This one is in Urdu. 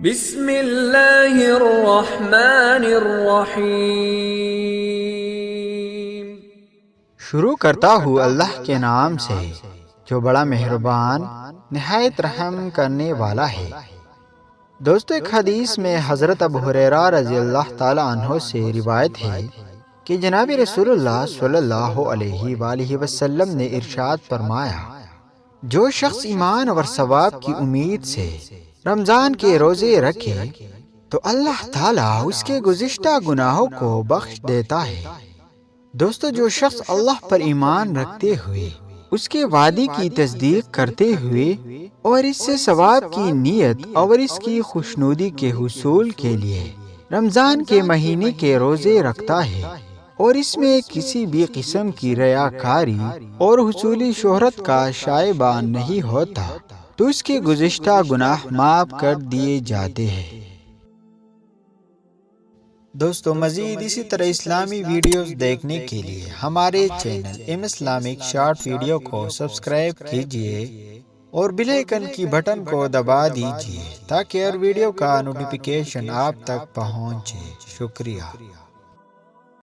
بسم اللہ الرحمن الرحیم۔ شروع کرتا ہوں اللہ کے نام سے جو بڑا مہربان نہایت رحم کرنے والا ہے۔ دوستو، ایک حدیث میں حضرت ابو ہریرہ رضی اللہ تعالی عنہ سے روایت ہے کہ جناب رسول اللہ صلی اللہ علیہ وآلہ وسلم نے ارشاد فرمایا، جو شخص ایمان اور ثواب کی امید سے رمضان کے روزے رکھے تو اللہ تعالیٰ اس کے گزشتہ گناہوں کو بخش دیتا ہے۔ دوستو، جو شخص اللہ پر ایمان رکھتے ہوئے اس کے وعدے کی تصدیق کرتے ہوئے اور اس سے ثواب کی نیت اور اس کی خوشنودی کے حصول کے لیے رمضان کے مہینے کے روزے رکھتا ہے اور اس میں کسی بھی قسم کی ریاکاری اور حصولی شہرت کا شائبان نہیں ہوتا تو اس کے گزشتہ گناہ معاف کر دیے جاتے ہیں۔ دوستو، مزید اسی طرح اسلامی ویڈیوز دیکھنے کے لیے ہمارے channel M Islamic short video کو سبسکرائب کیجئے اور بیل آئیکن کی بٹن کو دبا دیجئے تاکہ ہر ویڈیو کا نوٹیفیکیشن آپ تک پہنچے۔ شکریہ۔